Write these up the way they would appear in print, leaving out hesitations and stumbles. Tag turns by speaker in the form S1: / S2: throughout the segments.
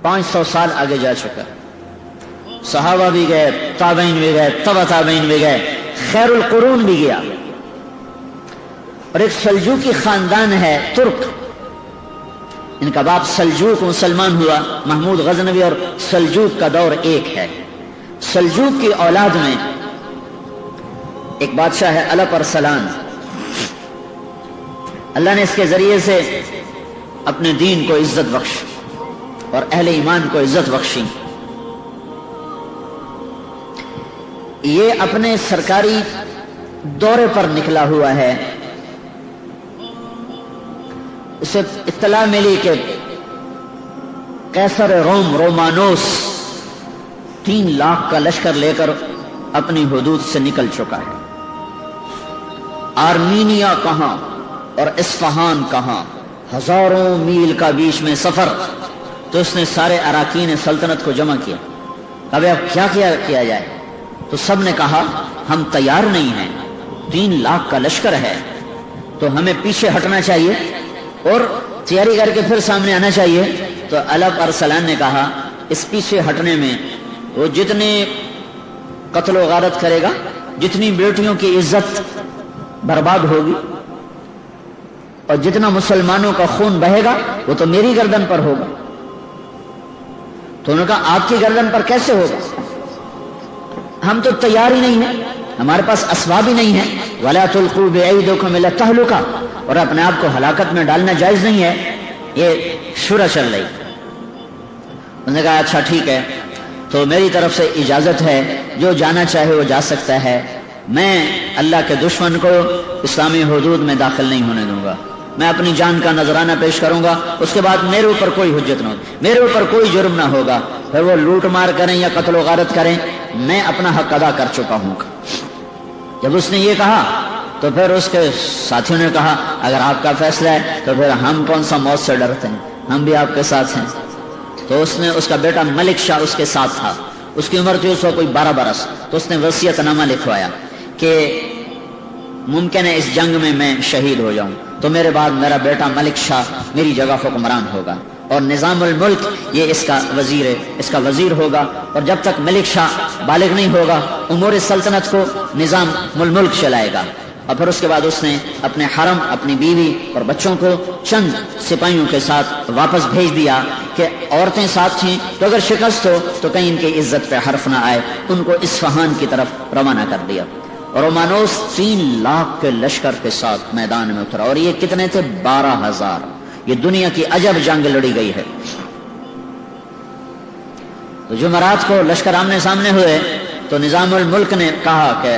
S1: 500 साल आगे जा चुका। सहाबा भी गए, ताबईन भी गए, तबा ताबईन भी गए, खैरुल कुरून भी गया। और एक सल्जूकी खानदान है तुर्क, इनका बाप सल्जूक मुसलमान हुआ। महमूद गजनवी और सल्जूक का दौर एक है। सल्जूक की औलाद में एक बादशाह है अलप अरसलान। अल्लाह ने इसके जरिए से अपने दीन को इज्जत बख्श और अहले ईमान को इज्जत बख्शी। ये अपने सरकारी दौरे पर निकला हुआ है। उसे इत्तला मिली कि कैसर रोम रोमानोस 3 लाख का लश्कर लेकर अपनी हुदूद से निकल चुका है। आर्मीनिया कहां और इस्फहान कहां, हजारों मील का बीच में सफर। तो उसने सारे अराकीन सल्तनत को जमा किया। अब क्या किया जाए? तो सब ने कहा हम तैयार नहीं हैं, 3 लाख का लश्कर है, तो हमें पीछे हटना चाहिए और तैयारी करके फिर सामने आना चाहिए। तो अलप अरसलान ने कहा इस पीछे हटने में वो जितने कत्ल गारत करेगा, जितनी बेटियों की इज्जत बर्बाद होगी और जितना मुसलमानों का खून बहेगा वो तो मेरी गर्दन पर होगा। तो उन्होंने कहा आपकी गर्दन पर कैसे होगा? हम तो तैयार ही नहीं है, हमारे पास असबाब ही नहीं है। वला तुल्कू बिअयदिकुम इला तहलुका, और अपने आप को हलाकत में डालना जायज नहीं है। ये शुरा चल रही। उन्होंने कहा अच्छा ठीक है, तो मेरी तरफ से इजाजत है, जो जाना चाहे वो जा सकता है। मैं अल्लाह के दुश्मन को इस्लामी हुदूद में दाखिल नहीं होने दूंगा। मैं अपनी जान का नजराना पेश करूंगा, उसके बाद मेरे ऊपर कोई हुज्जत न हो, मेरे ऊपर कोई जुर्म ना होगा। फिर वो लूट मार करें या कत्ल गारत करें, मैं अपना हक अदा कर चुका हूं। जब उसने ये कहा तो फिर उसके साथियों ने कहा अगर आपका फैसला है तो फिर हम कौन सा मौत से डरते हैं, हम भी आपके साथ हैं। तो उसने, उसका बेटा मलिक शाह उसके साथ था, उसकी उम्र थी उस वक्त कोई 12 बरस। तो उसने वसीयतनामा लिखवाया कि मुमकिन है इस जंग में मैं शहीद हो जाऊं, तो मेरे बाद मेरा बेटा मलिक शाह मेरी जगह हुक्मरान होगा और निजामुल मुल्क ये इसका वजीर होगा। और जब तक मलिक शाह बालिग नहीं होगा उमूर सल्तनत को निजामुल मुल्क चलाएगा। और फिर उसके बाद उसने अपने हरम, अपनी बीवी और बच्चों को चंद सिपाहियों के साथ वापस भेज दिया कि औरतें साथ थीं तो अगर शिकस्त हो तो कहीं इनकी इज्जत पे हर्फ ना आए। उनको इस्फहान की तरफ रवाना कर दिया। और रोमानोस 3 लाख के लश्कर के साथ मैदान में उतरा। और ये कितने थे? 12,000। ये दुनिया की अजब जंग लड़ी गई है। तो जुमरात को लश्कर आमने सामने हुए तो निजामुल मुल्क ने कहा कि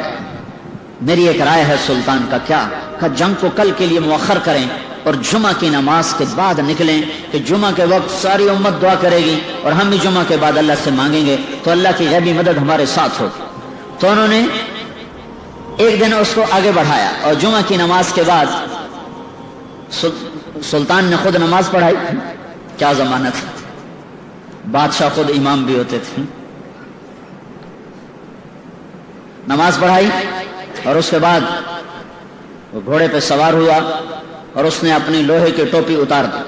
S1: मेरी एक राय है सुल्तान का। क्या? कहा जंग को कल के लिए मुअख्खर करें और जुमा की नमाज के बाद निकलें कि जुमा के वक्त सारी उम्मत दुआ करेगी और हम भी जुमा के बाद अल्लाह से मांगेंगे तो अल्लाह की गैबी मदद हमारे साथ हो। तो उन्होंने एक दिन उसको आगे बढ़ाया और जुमा की नमाज के बाद सुल्तान ने खुद नमाज पढ़ाई। क्या जमाना था, बादशाह खुद इमाम भी होते थे। नमाज पढ़ाई और उसके बाद वो घोड़े पे सवार हुआ और उसने अपनी लोहे की टोपी उतार दी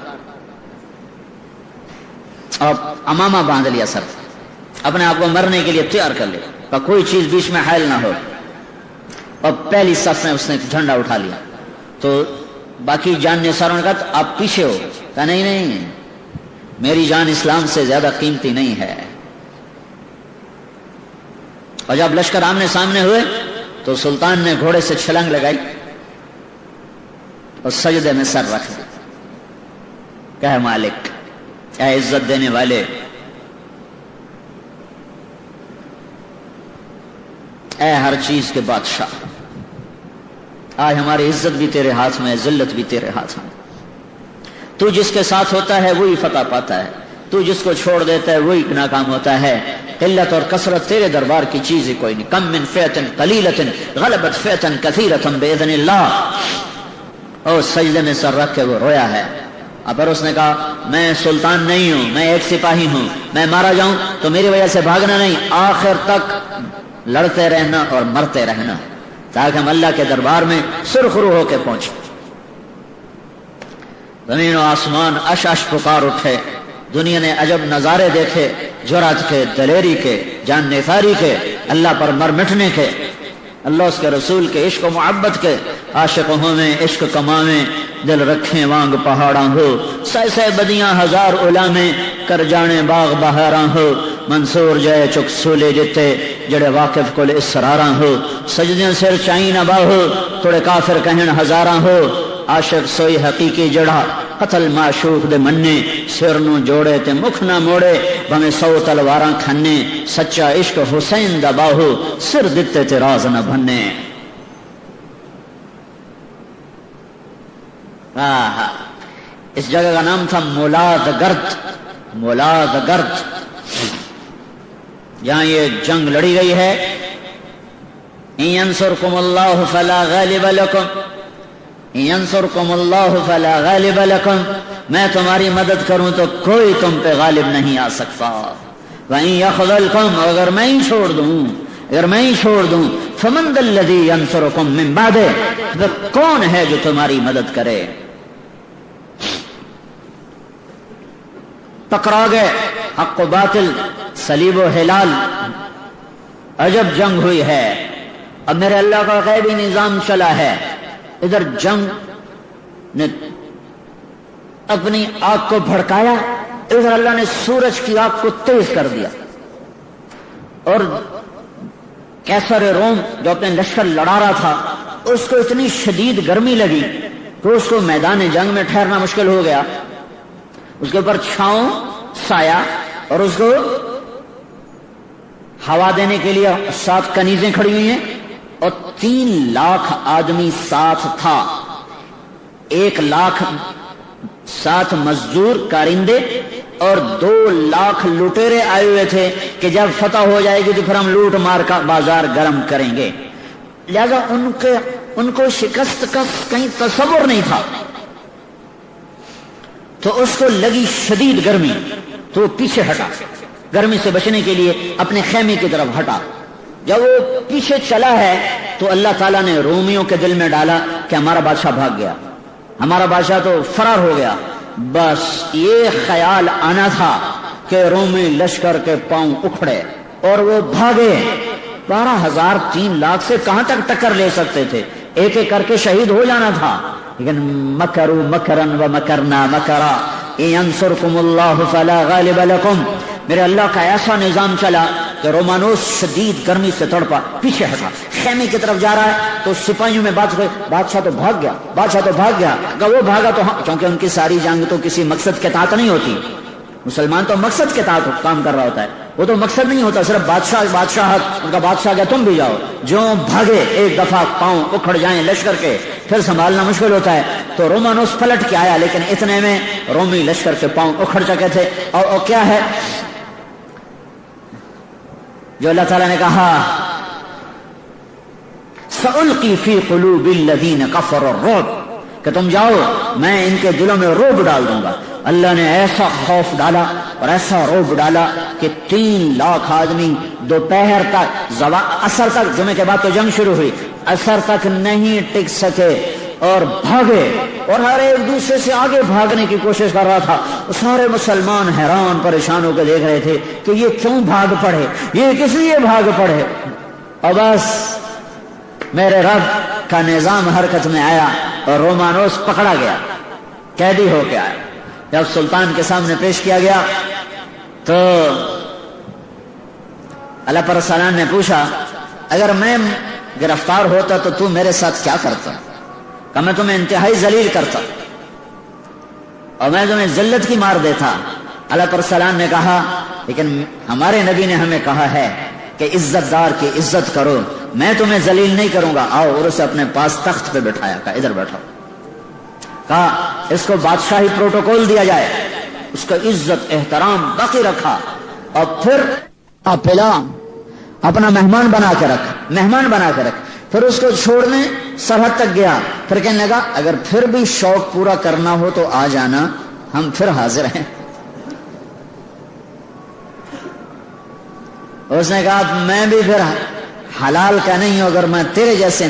S1: और अमामा बांध लिया सर, अपने आप को मरने के लिए तैयार कर लिया, कोई चीज बीच में हायल ना हो। और पहली सफ में उसने झंडा उठा लिया। तो बाकी जान निसारों ने कहा तो आप पीछे हो। कहा नहीं नहीं, मेरी जान इस्लाम से ज्यादा कीमती नहीं है। और जब लश्कर आमने सामने हुए तो सुल्तान ने घोड़े से छलांग लगाई और सजदे में सर रख दिया। कहे मालिक, क्या इज्जत देने वाले, ऐ हर चीज के बादशाह, आज हमारी इज्जत भी तेरे हाथ में है, जिल्लत भी तेरे हाथ में। तू जिसके साथ होता है वही फतह पाता है, तू जिसको छोड़ देता है वही नाकाम होता है। किल्लत और कसरत तेरे दरबार की चीज ही कोई नहीं। कम मिन फ़िअतिन क़लीलतिन ग़लबत फ़िअतन कसीरतन बिइज़्निल्लाह। और सजदे में सर रख के वो रोया है। अब फिर उसने कहा मैं सुल्तान नहीं हूं, मैं एक सिपाही हूं, मैं मारा जाऊं तो मेरी वजह से भागना नहीं, आखिर तक लड़ते रहना और मरते रहना, ताकि हम अल्लाह के दरबार में सुरखरू होकर पहुंचे। जमीन और आसमान अश अश पुकार उठे دنیا نے عجب نظارے دیکھے، جرأت کے، دلیری کے، جان نثاری کے، اللہ پر مر مٹنے کے، اللہ اس کے رسول کے عشق و محبت کے۔ عاشق ہویں عشق کماویں، دل رکھیں وانگ پہاڑاں ہو، سہ سہ بدیاں ہزار علامیں، کر جانے باغ بہاراں ہو، منصور جائے چک سولے جتے، جڑے واقف کل اسراراں ہو، سجدیں سر چائیں نہ باہو، توڑے کافر کہن ہزاراں ہو، عاشق سوئی حقیقی جڑا، قتل معشوق دے مننے، سر نو جوڑے تے مکھ نہ موڑے، بھمیں 100 تلواراں کھنے، سچا عشق حسین دا باہو، سر دتے تے راز نہ بھنے۔ اس جگہ کا نام تھا مولاد گرد، مولاد گرد، جہاں یہ جنگ لڑی گئی ہے۔ ان ینصرکم اللہ فلا غالب لکم، ان ینصرکم اللہ فلا غالب لکم، میں تمہاری مدد کروں تو کوئی تم پہ غالب نہیں آ سکتا۔ وَإِن يَخْذَلْكُمْ، اگر میں ہی چھوڑ دوں، اگر میں ہی چھوڑ دوں، فَمَنْ ذَا الَّذِي يَنصُرُكُم مِّن بَعْدِهِ، تو کون ہے جو تمہاری مدد کرے؟ ٹکرا گئے حق و باطل، صلیب و ہلال، عجب جنگ ہوئی ہے۔ اب میرے اللہ کا غیبی نظام چلا ہے، ادھر جنگ نے اپنی آگ کو بھڑکایا، ادھر اللہ نے سورج کی آگ کو تیز کر دیا، اور کیسر روم جو اپنے لشکر لڑا رہا تھا اس کو اتنی شدید گرمی لگی کہ اس کو میدان جنگ میں ٹھہرنا مشکل ہو گیا۔ اس کے اوپر چھاؤں سایہ، اور اس کو ہوا دینے کے لیے 7 کنیزیں کھڑی ہوئی ہیں، اور 3 لاکھ آدمی ساتھ تھا، 1 لاکھ 7 مزدور کارندے، اور 2 لاکھ لٹیرے آئے ہوئے تھے کہ جب فتح ہو جائے گی تو پھر ہم لوٹ مار کا بازار گرم کریں گے۔ لہذا ان کو شکست کا کہیں تصور نہیں تھا، تو اس کو لگی شدید گرمی، تو وہ پیچھے ہٹا، گرمی سے بچنے کے لیے اپنے خیمے کی طرف ہٹا۔ جب وہ پیچھے چلا ہے تو اللہ تعالیٰ نے رومیوں کے دل میں ڈالا کہ ہمارا بادشاہ بھاگ گیا، ہمارا بادشاہ تو فرار ہو گیا۔ بس یہ خیال آنا تھا کہ رومی لشکر کے پاؤں اکھڑے اور وہ بھاگے۔ 12,000 3 لاکھ سے کہاں تک ٹکر لے سکتے تھے، ایک ایک کر کے شہید ہو جانا تھا، لیکن مکروا مکرا ومکرنا مکرا ان ینصرکم اللہ فلا غالب لکم۔ میرے اللہ کا ایسا نظام چلا کہ رومانوس شدید گرمی سے تڑپا، پیچھے ہٹا، خیمے کی طرف جا رہا ہے تو سپاہیوں میں بات ہوئی، بادشاہ تو بھاگ گیا، بادشاہ تو بھاگ گیا۔ اگر وہ بھاگا تو ہاں، کیونکہ ان کی ساری جنگ تو کسی مقصد کے تحت نہیں ہوتی، مسلمان تو مقصد کے تحت کام کر رہا ہوتا ہے، وہ تو مقصد نہیں ہوتا صرف بادشاہت، ان کا بادشاہ گیا تم بھی جاؤ۔ جو بھاگے ایک دفعہ پاؤں اکھڑ جائیں لشکر کے، پھر سنبھالنا مشکل ہوتا ہے، تو رومانوس پلٹ کے آیا، لیکن اتنے میں رومی لشکر کے پاؤں اکھڑ چکے تھے۔ اور کیا ہے جو اللہ تعالیٰ نے کہا، سألقی فی قلوب الذین کفروا الرعب، کہ تم جاؤ میں ان کے دلوں میں رعب ڈال دوں گا۔ اللہ نے ایسا خوف ڈالا اور ایسا رعب ڈالا کہ 3 لاکھ آدمی دوپہر تک، عصر تک، جمعے کے بعد تو جنگ شروع ہوئی، عصر تک نہیں ٹک سکے اور بھاگے، اور ہر ایک دوسرے سے آگے بھاگنے کی کوشش کر رہا تھا۔ سارے مسلمان حیران پریشان ہو کے دیکھ رہے تھے کہ یہ کیوں بھاگ پڑے، یہ کس لیے بھاگ پڑے۔ اور بس میرے رب کا نظام حرکت میں آیا اور رومانوس پکڑا گیا، قیدی ہو کے آیا۔ جب سلطان کے سامنے پیش کیا گیا تو اللہ پر سلام نے پوچھا، اگر میں گرفتار ہوتا تو تو میرے ساتھ کیا کرتا؟ کہ میں تمہیں انتہائی ذلیل کرتا اور میں تمہیں ذلت کی مار دیتا۔ اللہ پر سلام نے کہا، لیکن ہمارے نبی نے ہمیں کہا ہے کہ عزت دار کی عزت کرو، میں تمہیں ذلیل نہیں کروں گا، آؤ۔ اور اسے اپنے پاس تخت پہ بٹھایا، کہا ادھر بیٹھو، کہا اس کو بادشاہی پروٹوکول دیا جائے، اس کا عزت احترام باقی رکھا، اور پھر پلا اپنا مہمان بنا کے رکھ، پھر اس کو چھوڑنے سرحد تک گیا، پھر کہنے لگا اگر پھر بھی شوق پورا کرنا ہو تو آ جانا، ہم پھر حاضر ہیں۔ اس نے کہا میں بھی پھر حلال کا نہیں ہوں، اگر میں تیرے جیسے